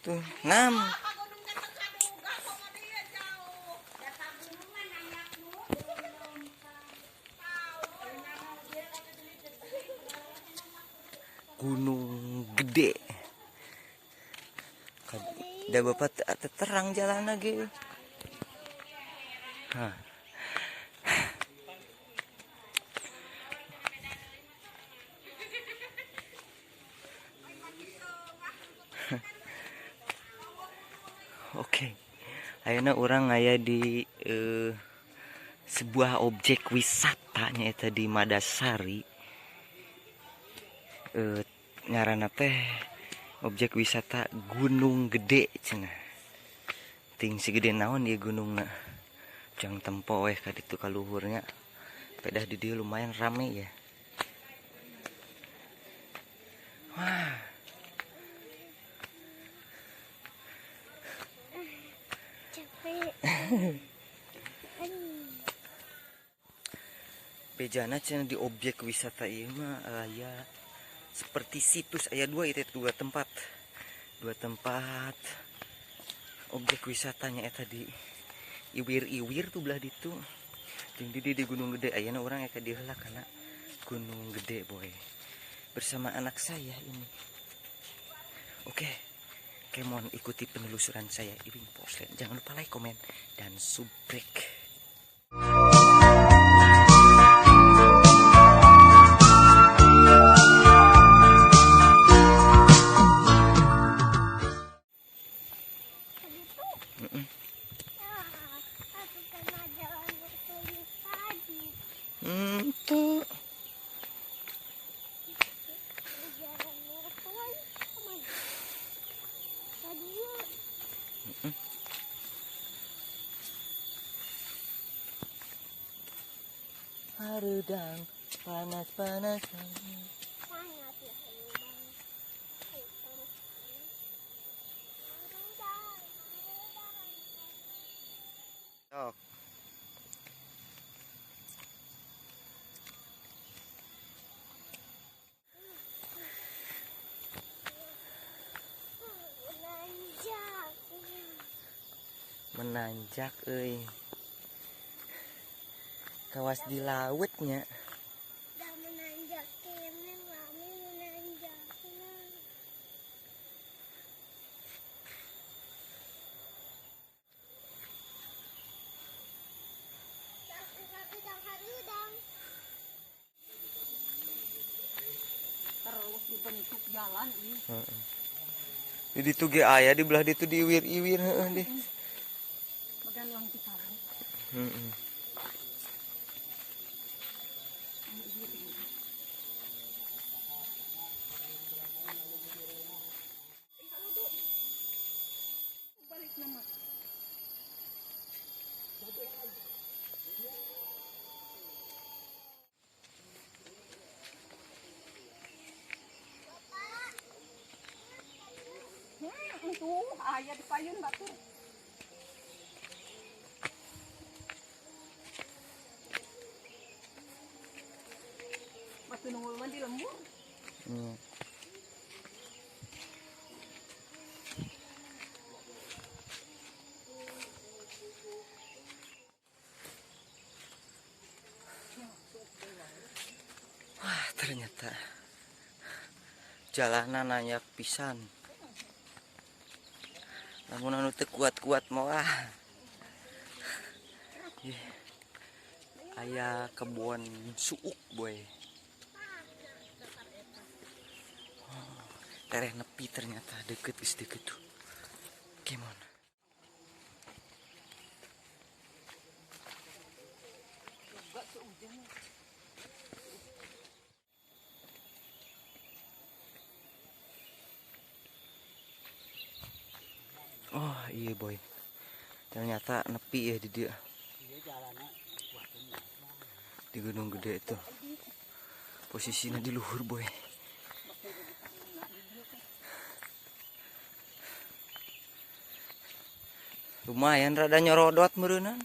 Tuh, 6. Gunung Gede. Udah bapak terang jalan lagi. Hah. Oke. Ayeuna orang aya di sebuah objek wisatanya eta di Madasari. Ngaranna teh objek wisata Gunung Gede cenah. Ting segede naon ieu gunungna. Jang tempo weh ka ditu ka luhurnya. Pedah di dieu lumayan rame ya. Wah. Bejana cenah di objek wisata ieu mah aya seperti situs aya dua tempat objek wisatanya eta di iwir-iwir tuh belah ditu jeung di Gunung Gede. Ayeuna urang eka dieu heula kana Gunung Gede boy bersama anak saya ini. Oke, kemon ikuti penelusuran saya Ibing Poslen. Jangan lupa like, komen, dan subrek. Tuh. Harudang panas-panasan. Tok. Menanjak euy. Kawas di lautnya. Da menanjak kene mami menanjakna. Udang harudang. Terus dibentuk jalan ini. Di ditu ge aya di belah ditu diiwir-iwir heuh deh. Bagan uang Cikarang. Heeh. Balik nama. Itu ayah di payun batu. Batu nungul mandi lembur. Wah, ternyata jalanan nanyak pisan. Namun anu teu kuat-kuat mah. Aya kebun suuk boy. Tereh nepi ternyata deket tuh. Kemon. Oh iya boy, ternyata nepi ya di dia. Di Gunung Gede itu posisinya di luhur boy. Lumayan rada nyorodot meureunna.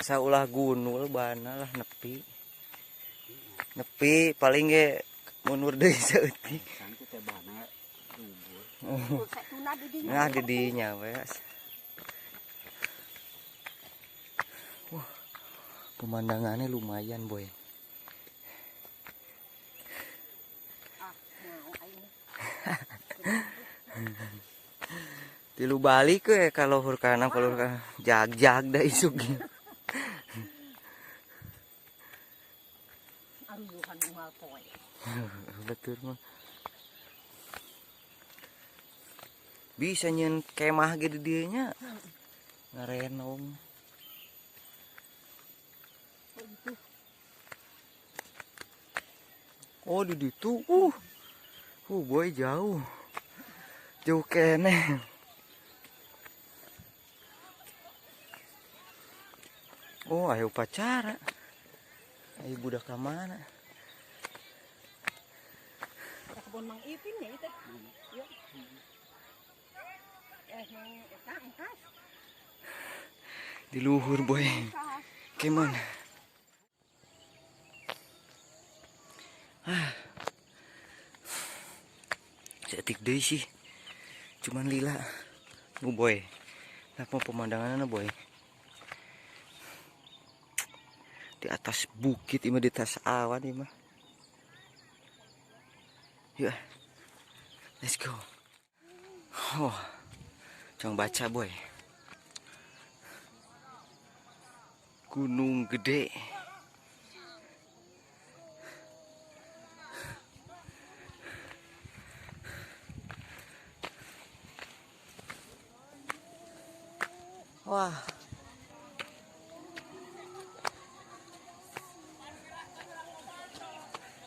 Asa ulah gunul bana lah nepi. Nepi paling ge mundur deui saeutik. Saya tuna di dia. Nah, didinya wes. Wah, pemandangannya lumayan boy. Ah, mau aing. Tilu balik ke kalau hurkana kalau jag-jag dah isuk. Aruhan unggal poe. Betul mah. Bisa nyen kemah gitu dianya. Ngarenom. Oh di situ. Boy jauh. Jauh kene. Oh, ayo upacara. Ayo budak mana? Kebun Mang Ipin ya itu. Yuk. Mang engkas. Di luhur boy. Gimana? Setik deh sih. Cuman lila. Boy. Apa pemandangannya boy? Di atas bukit ini di atas awan ini mah. Yuk. Let's go. Oh. Coba baca boy. Gunung Gede. Wah.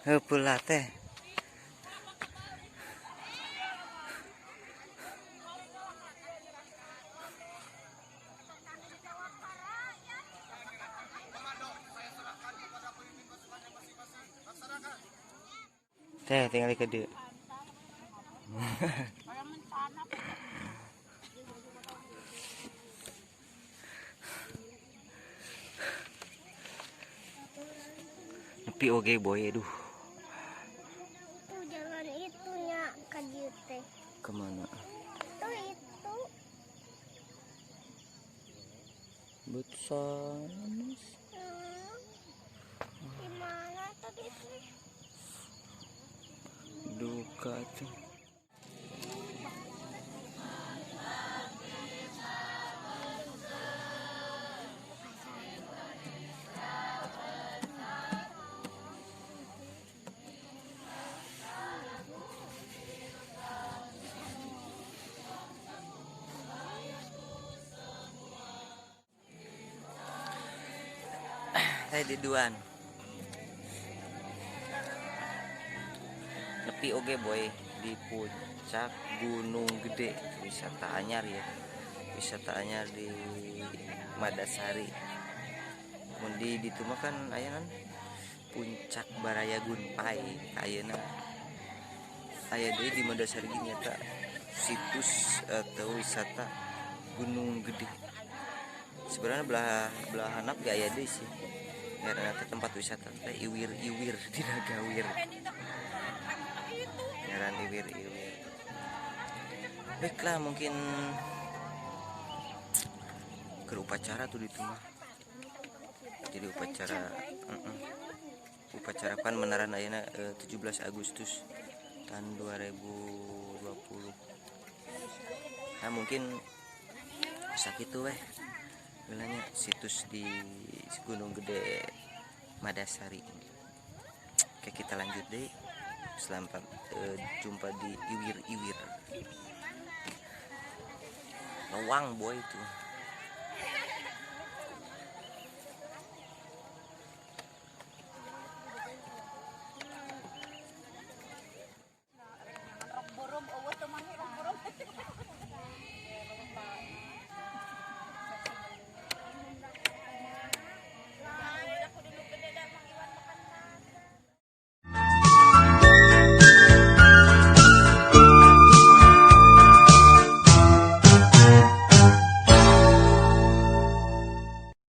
Heupeulah teh. Teh tinggal ke dia. Nepi oge boy, aduh. Itu jangan itunya kajiut teh. Kemana? Itu. Betsanes. Gimana tadi sih? Duka tuh. Saya di Duan. Nepi oge boy di puncak Gunung Gede, wisata anyar ya. Wisata anyar di Madasari. Mundi ditu mah kan aya kan puncak Baraya Gunpai. Ayeuna aya deui di Madasari ge nyata situs atau wisata Gunung Gede. Sebenarnya belah handap ge aya deui sih. Karena tempat wisata teh iwir-iwir dina gawir. Ngaran iwir-iwir. Baiklah mungkin ke upacara tuh di mah. Jadi upacara pan menaran ayeuna 17 Agustus tahun 2020. Nah mungkin sakitu weh. Bilangnya situs di Gunung Gede Madasari. Oke kita lanjut deh. Selamat jumpa di iwir-iwir. Lawang boy itu.